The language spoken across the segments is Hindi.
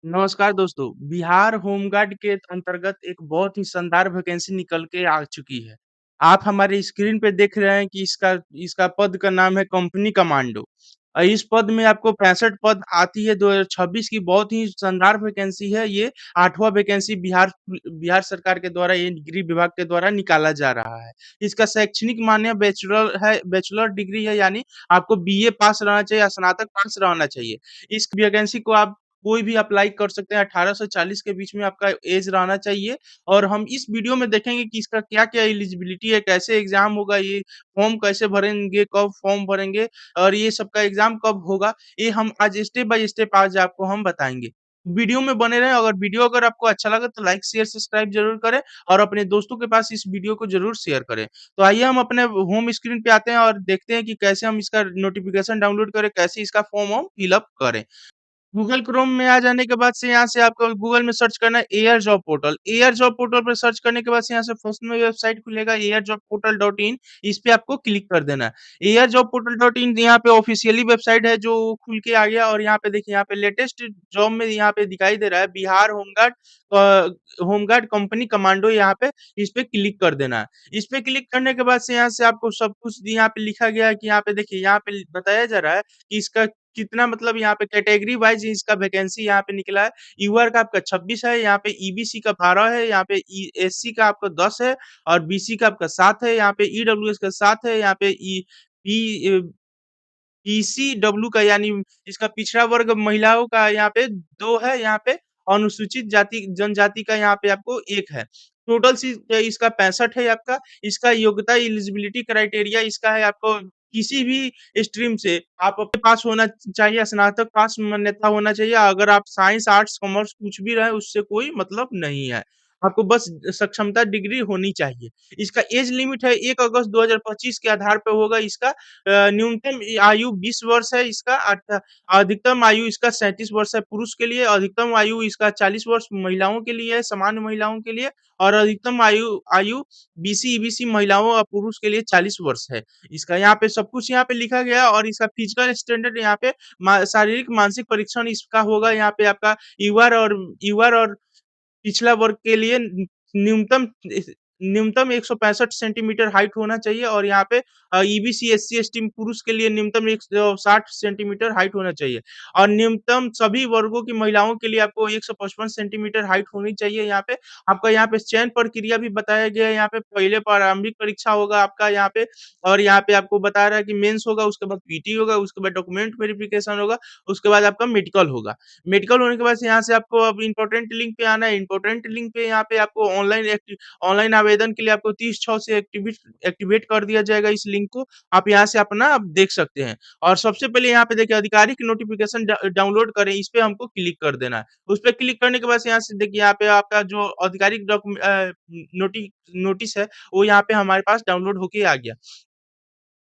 नमस्कार दोस्तों, बिहार होमगार्ड के अंतर्गत एक बहुत ही शानदार वैकेंसी निकल के आ चुकी है। आप हमारे स्क्रीन पे देख रहे हैं कि इसका इसका पद का नाम है कंपनी कमांडो। इस पद में आपको 65 पद आती है 2026 की बहुत ही शानदार वैकेंसी है ये 8वां वैकेंसी बिहार सरकार के द्वारा ये गृह विभाग के द्वारा निकाला जा रहा है। इसका शैक्षणिक मान्य बैचलर डिग्री है यानी आपको बीए पास रहना चाहिए या स्नातक पास रहना चाहिए। इस वैकेंसी को आप कोई भी अप्लाई कर सकते हैं 18 से 40 के बीच में आपका एज रहना चाहिए और हम इस वीडियो में देखेंगे कि इसका क्या-क्या एलिजिबिलिटी है, कैसे एग्ज़ाम होगा, ये फॉर्म कैसे भरेंगे, कब फॉर्म भरेंगे और ये सबका एग्ज़ाम कब होगा, ये हम आज स्टेप बाय स्टेप आज आपको हम बताएँगे। वीडियो में बने रहें, अगर वीडियो अगर आपको अच्छा लगा तो लाइक, शेयर, सब्सक्राइब ज़रूर करें और अपने दोस्तों के पास इस वीडियो को ज़रूर शेयर करें। तो आइए हम अपने होम स्क्रीन पे आते हैं और देखते हैं कि कैसे हम इसका नोटिफ़िकेशन डाउनलोड करें, कैसे इसका फॉर्म हम फिल अप करें। गूगल क्रोम में आ जाने के बाद से यहाँ से आपको गूगल में सर्च करना है air job portal. Air job portal पर सर्च करने के बाद से यहाँ से फर्स्ट में वेबसाइट खुलेगा एयरजॉबपोर्टल.इन। इस पे आपको क्लिक कर देना है। एयरजॉबपोर्टल.इन यहाँ पे ऑफिशियली वेबसाइट है जो खुल के आ गया और यहाँ पे देखिए यहाँ पे लेटेस्ट जॉब में यहाँ पे दिखाई दे रहा है बिहार होमगार्ड कंपनी कमांडो यहाँ पे इस पे क्लिक कर देना है। इस पे क्लिक करने के बाद से यहाँ से आपको सब कुछ यहाँ पे लिखा गया है कि यहाँ पे देखिए यहाँ पे बताया जा रहा है कि इसका कितना मतलब यहाँ पे कैटेगरी वाइज़ इसका वैकेंसी यहाँ पे निकला है। यूआर का आपका 26 है, यहाँ पे ईबीसी का 12 है, यहाँ पे एससी का आपका 10 है और बीसी का आपका 7 है, यहाँ पे ईडब्ल्यूएस का 7 है, यहाँ पे पी पीसीडब्ल्यू का यानी इसका पिछड़ा वर्ग महिलाओं का यहाँ पे 2 है, यहाँ पे अनुसूचित जाति जनजाति का यहाँ पे आपको 1 है। टोटल इसका 65 है आपका, इसका योग्यता एलिजिबिलिटी क्राइटेरिया इसका है आपको किसी भी स्ट्रीम से आप अपने पास होना चाहिए, स्नातक पास मान्यता होना चाहिए। अगर आप साइंस, आर्ट्स, कॉमर्स कुछ भी रहे उससे कोई मतलब नहीं है। आपको बस सक्षमता डिग्री होनी चाहिए। इसका एज लिमिट है 1 अगस्त 2025 के आधार पे होगा इसका न्यूनतम आयु 20 वर्ष है इसका अधिकतम आयु इसका 37 वर्ष है पुरुष के लिए, अधिकतम आयु इसका 40 वर्ष महिलाओं के लिए है, सामान्य महिलाओं के लिए और अधिकतम आयु आयु बीसी, ईबीसी महिलाओं और पुरुष के लिए 40 वर्ष है। इसका यहाँ पे सब कुछ यहाँ पे लिखा गया है और इसका फिजिकल स्टैंडर्ड यहाँ पे शारीरिक मानसिक परीक्षण इसका होगा यहाँ पे आपका यूआर और पिछला वर्ग के लिए न्यूनतम 165 सेंटीमीटर हाइट होना चाहिए और यहाँ पे ईबीसी एससी एसटी पुरुष के लिए न्यूनतम 160 सेंटीमीटर हाइट होना चाहिए और न्यूनतम सभी वर्गों की महिलाओं के लिए आपको 155 सेंटीमीटर हाइट होनी चाहिए यहाँ पे आपका यहाँ पे चयन प्रक्रिया भी बताया गया है यहाँ पे पहले प्रारंभिक परीक्षा होगा आपका यहाँ पे और यहाँ पे आपको बता रहा है कि मेंस होगा उसके बाद पीटी होगा उसके बाद डॉक्यूमेंट वेरिफिकेशन होगा उसके बाद आपका मेडिकल होगा मेडिकल होने के बाद से यहाँ से आपको अब इम्पोर्टेंट लिंक पे आना है इम्पोर्टेंट लिंक पे यहाँ पे आपको ऑनलाइन आवेदन के लिए आपको 30/6 से एक्टिवेट कर दिया जाएगा इस लिंक को आप यहाँ से अपना आप देख सकते हैं और सबसे पहले यहाँ पे देखिए आधिकारिक नोटिफिकेशन डाउनलोड करें इस पे हमको क्लिक कर देना है उस पे क्लिक करने के बाद से यहाँ से देखिए यहाँ पे आपका जो आधिकारिक नोटिस है वो यहाँ पे हमारे पास डाउनलोड होके आ गया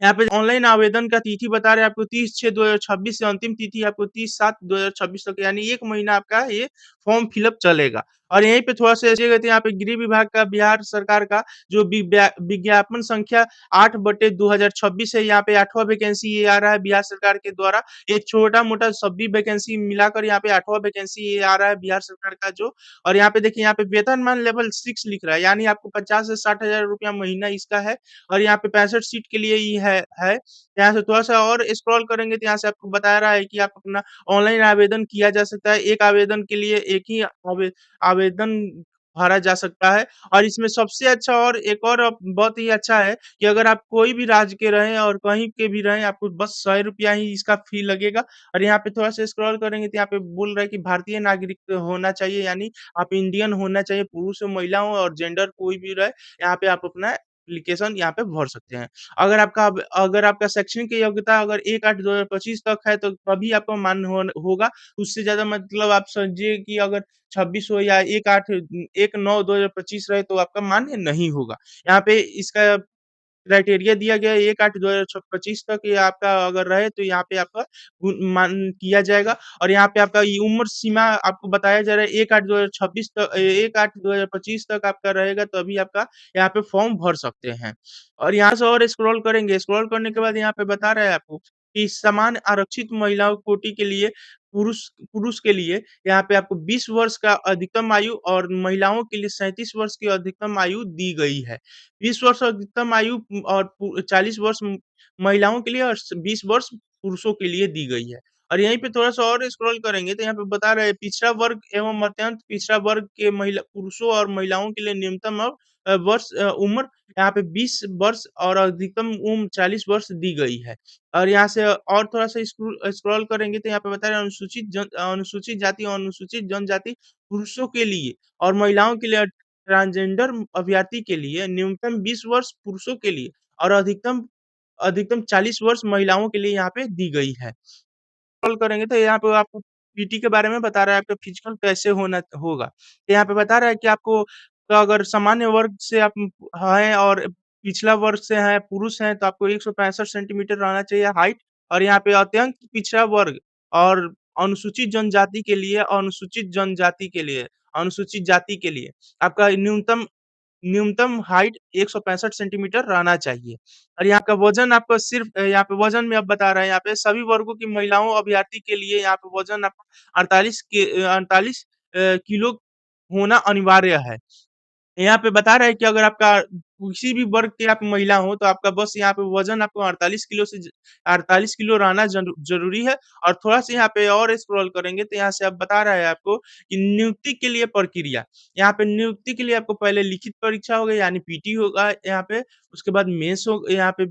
यहाँ पे ऑनलाइन आवेदन का तिथि बता रहे हैं आपको 30/6/2026 से अंतिम तिथि आपको 30/7/2026 तक यानी 1 महीना आपका ये फॉर्म फिलअप चलेगा। और यहीं पे थोड़ा-सा ऐसे यहाँ पे गृह विभाग का बिहार सरकार का जो विज्ञापन संख्या 8/2026 है यहाँ पे 8वां वैकेंसी ये आ रहा है बिहार सरकार के द्वारा। एक छोटा-मोटा सभी वैकेंसी मिलाकर यहाँ पे 8वां वैकेंसी ये आ रहा है बिहार सरकार का जो और यहाँ पे देखिए यहाँ पे वेतनमान लेवल 6 लिख रहा है यानी आपको 50 से 60 हज़ार रुपया महीना इसका है और यहाँ पे 65 सीट के लिए ही है। यहाँ से थोड़ा-सा और स्क्रॉल करेंगे तो यहाँ से आपको बता रहा है कि आप अपना ऑनलाइन आवेदन किया जा सकता है। एक आवेदन के लिए एक ही आवेदन भरा जा सकता है और इसमें सबसे अच्छा और एक और बहुत ही अच्छा है कि अगर आप कोई भी राज्य के रहें और कहीं के भी रहें, आपको बस ₹100 ही इसका फ़ी लगेगा और यहाँ पे थोड़ा-सा स्क्रॉल करेंगे तो यहाँ पे बोल रहा है कि भारतीय नागरिक होना चाहिए यानी आप इंडियन होना चाहिए, पुरुष हो, महिला हो और जेंडर कोई भी रहे, यहाँ पे आप अपना एप्लीकेशन यहाँ पे भर सकते हैं। अगर आपका शैक्षणिक योग्यता अगर 1/8/2025 तक है तो तभी आपका मान्य होगा। उससे ज़्यादा मतलब आप समझिए कि अगर 26 हो या 1/9/2025 रहे तो आपका मान्य नहीं होगा। यहाँ पे इसका क्राइटेरिया दिया गया है 1/8/2025 तक ये आपका अगर रहे तो यहाँ पे आपका मान किया जाएगा और यहाँ पे आपका ये उम्र सीमा आपको बताया जा रहा है 1/8/2026 तक 1/8/2025 तक आपका रहेगा तभी आपका यहाँ पे फॉर्म भर सकते हैं। और यहाँ से और स्क्रॉल करेंगे, स्क्रॉल करने के बाद यहाँ पे बता रहा है आपको कि समान आरक्षित महिलाओं कोटि के लिए पुरुष पुरुष के लिए यहाँ पे आपको 20 वर्ष का अधिकतम आयु और महिलाओं के लिए 37 वर्ष की अधिकतम आयु दी गई है। 20 वर्ष अधिकतम आयु और 40 वर्ष महिलाओं के लिए और 20 वर्ष पुरुषों के लिए दी गई है। और यहीं पे थोड़ा-सा और स्क्रॉल करेंगे तो यहाँ पे बता रहे हैं पिछड़ा वर्ग एवं अत्यंत पिछड़ा वर्ग के महिला पुरुषों और महिलाओं के लिए न्यूनतम उम्र यहाँ पे 20 वर्ष और अधिकतम उम्र 40 वर्ष दी गई है। और यहाँ से और थोड़ा-सा स्क्रॉल करेंगे तो यहाँ पे बता रहे हैं अनुसूचित जाति और अनुसूचित जनजाति पुरुषों के लिए और महिलाओं के लिए ट्रांसजेंडर अभ्यर्थी के लिए न्यूनतम 20 वर्ष पुरुषों के लिए और अधिकतम अधिकतम 40 वर्ष महिलाओं के लिए यहाँ पे दी गई है। स्क्रॉल करेंगे तो यहाँ पे आपको पीटी के बारे में बता रहा है आपका फिजिकल कैसे होना होगा। तो यहाँ पे बता रहा है कि आपको तो अगर सामान्य वर्ग से आप हैं और पिछला वर्ग से हैं, पुरुष हैं तो आपको 165 सेंटीमीटर रहना चाहिए हाइट और यहाँ पे अत्यंत पिछड़ा वर्ग और अनुसूचित जाति के लिए आपका न्यूनतम न्यूनतम हाइट 165 सेंटीमीटर रहना चाहिए और यहाँ का वज़न आपका सिर्फ़ यहाँ पे वज़न में अब बता रहे हैं यहाँ पे सभी वर्गों की महिलाओं अभ्यर्थी के लिए यहाँ पे वज़न आपका 48 किलो होना अनिवार्य है। यहाँ पे बता रहा है कि अगर आपका किसी भी वर्ग के आप महिला हो तो आपका बस यहाँ पे वज़न आपको 48 किलो रहना ज़रूरी है और थोड़ा-सा यहाँ पे और स्क्रॉल करेंगे तो यहाँ से अब बता रहा है आपको कि नियुक्ति के लिए प्रक्रिया। यहाँ पे नियुक्ति के लिए आपको पहले लिखित परीक्षा होगा यानी पीटी होगा यहाँ पे, उसके बाद मेंस हो यहाँ पे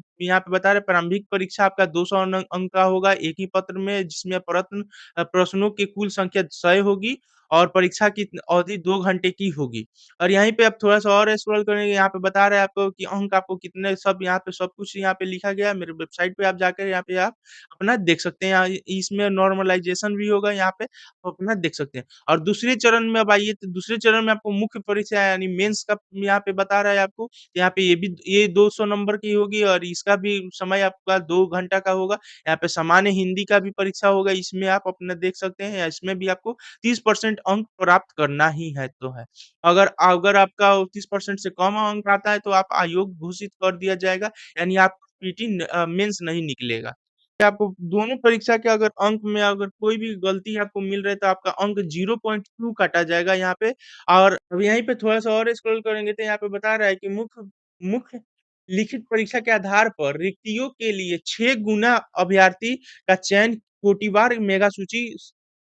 बता रहे हैं प्रारंभिक परीक्षा आपका 200 अंक का होगा एक ही पत्र में जिसमें प्रश्नों की कुल संख्या 100 होगी और परीक्षा की अवधि 2 घंटे की होगी। और यहीं पे आप थोड़ा-सा और स्क्रॉल करेंगे, यहाँ पे बता रहा है आपको कि अंक आपको कितने सब यहाँ पे सब कुछ यहाँ पे लिखा गया है। मेरे वेबसाइट पे आप जाकर यहाँ पे आप अपना देख सकते हैं। इसमें नॉर्मलाइज़ेशन भी होगा यहाँ पे, आप अपना देख सकते हैं। और दूसरे चरण में अब आइए तो दूसरे चरण में आपको मुख्य परीक्षा यानी मेंस का यहाँ पे बता रहा है आपको। यहाँ पे ये 200 नंबर की होगी और इसका भी समय आपका 2 घंटा का होगा। यहाँ पे सामान्य हिंदी का भी परीक्षा होगा, इसमें आप अपना देख सकते हैं। इसमें भी आपको 30% अंक प्राप्त करना ही है तो है। अगर अगर आपका 30% से कम अंक आता है तो आप अयोग्य घोषित कर दिया जाएगा, यानी आपका मेंस नहीं निकलेगा। आपको दोनों परीक्षा के अगर अंक में अगर कोई भी गलती आपको मिल रहा है तो आपका अंक 0.2 काटा जाएगा यहाँ पे और अब यहीं पे थोड़ा-सा और स्क्रॉल करेंगे तो यहाँ पे बता रहा है कि मुख्य मुख्य लिखित परीक्षा के आधार पर रिक्तियों के लिए 6 गुना अभ्यर्थी का चयन कोटिवार मेगा सूची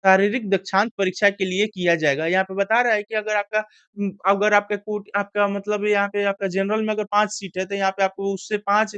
शारीरिक दक्षांत परीक्षा के लिए किया जाएगा। यहाँ पे बता रहा है कि अगर आपका आपका मतलब यहाँ पे आपका जनरल में अगर 5 सीट है तो यहाँ पे आपको उससे 5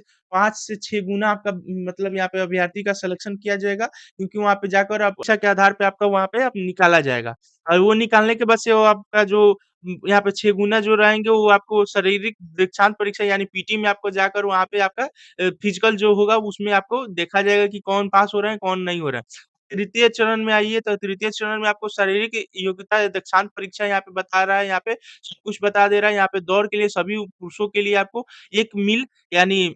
से 6 गुना आपका मतलब यहाँ पे अभ्यर्थी का सिलेक्शन किया जाएगा क्योंकि वहाँ पे जाकर आप परीक्षा के आधार पे आपका वहाँ पे आप निकाला जाएगा। और वो निकालने के बाद से वो आपका जो यहाँ पे 6 गुना जो रहेंगे वो आपको शारीरिक दीक्षांत परीक्षा यानी पीटी में आपको जाकर वहाँ पे आपका फिजिकल जो होगा उसमें आपको देखा जाएगा कि कौन पास हो रहे हैं, कौन नहीं हो रहा है। तृतीय चरण में आइए तो तृतीय चरण में आपको शारीरिक योग्यता दक्षांत परीक्षा यहाँ पे बता रहा है, यहाँ पे सब कुछ बता दे रहा है। यहाँ पे दौड़ के लिए सभी पुरुषों के लिए आपको 1 मील यानी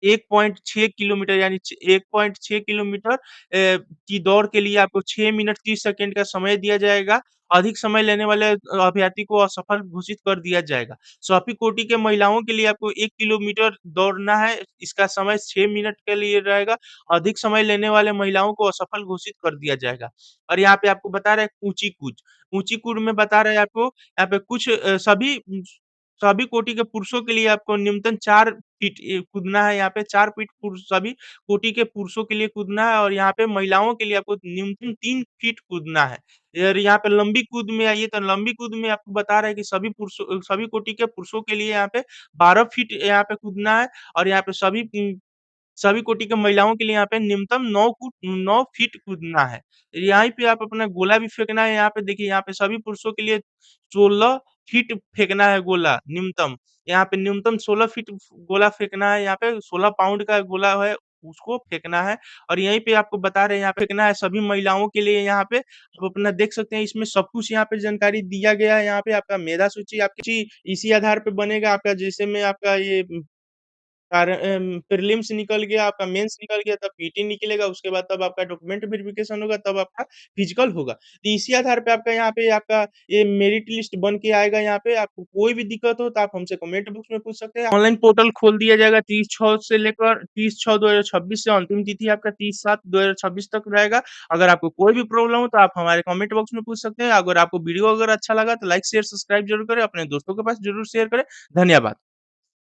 1.6 किलोमीटर यानी 1.6 किलोमीटर की दौड़ के लिए आपको 6 मिनट 30 सेकंड का समय दिया जाएगा। अधिक समय लेने वाले अभ्यर्थी को असफल घोषित कर दिया जाएगा। सोफी कोटि के महिलाओं के लिए आपको 1 किलोमीटर दौड़ना है, इसका समय 6 मिनट के लिए रहेगा। अधिक समय लेने वाले महिलाओं को असफल घोषित कर दिया जाएगा। और यहाँ पे आपको बता रहा है ऊँची-कूद। ऊँची-कूद में बता रहा है आपको यहाँ पे कुछ सभी कोटि के पुरुषों के लिए आपको न्यूनतम 4 फीट कूदना है यहाँ पे 4 फीट पुरुष सभी कोटि के पुरुषों के लिए कूदना है और यहाँ पे महिलाओं के लिए आपको न्यूनतम 3 फीट कूदना है। और यहाँ पे लंबी कूद में आइए तो लंबी कूद में आपको बता रहा है कि सभी कोटि के पुरुषों के लिए यहाँ पे 12 फीट यहाँ पे कूदना है और यहाँ पे सभी कोटि की महिलाओं के लिए यहाँ पे न्यूनतम 9 फीट कूदना है। यहीं पे आप अपना गोला भी फेंकना है, यहाँ पे देखिए यहाँ पे सभी पुरुषों के लिए 16 फीट फेंकना है गोला न्यूनतम। यहाँ पे न्यूनतम 16 फीट गोला फेंकना है, यहाँ पे 16 पाउंड का गोला है, उसको फेंकना है और यहीं पे आपको बता रहे हैं यहाँ पे फेंकना है सभी महिलाओं के लिए यहाँ पे आप अपना देख सकते हैं इसमें सब कुछ यहाँ पे जानकारी दिया गया है, यहाँ पे आपका मेधा सूची आपकी इसी आधार पे बनेगा आपका जैसे में आपका ये प्रीलिम्स निकल गया, आपका मेंस निकल गया, तब पीटी निकलेगा, उसके बाद तब आपका डॉक्यूमेंट वेरिफिकेशन होगा, तब आपका फिजिकल होगा। तो इसी आधार पे आपका यहाँ पे आपका ये मेरिट लिस्ट बन के आएगा यहाँ पे, आपको कोई भी दिक्कत हो तो आप हमसे कमेंट बॉक्स में पूछ सकते हैं। ऑनलाइन पोर्टल खोल दिया जाएगा 30/6 से लेकर 30/6/2026 से अंतिम तिथि आपका 30/7/2026 तक रहेगा। अगर आपको कोई भी प्रॉब्लम हो तो आप हमारे कमेंट बॉक्स में पूछ सकते हैं। अगर आपको वीडियो अगर अच्छा लगा तो लाइक, शेयर, सब्सक्राइब ज़रूर करें, अपने दोस्तों के पास ज़रूर शेयर करें। धन्यवाद।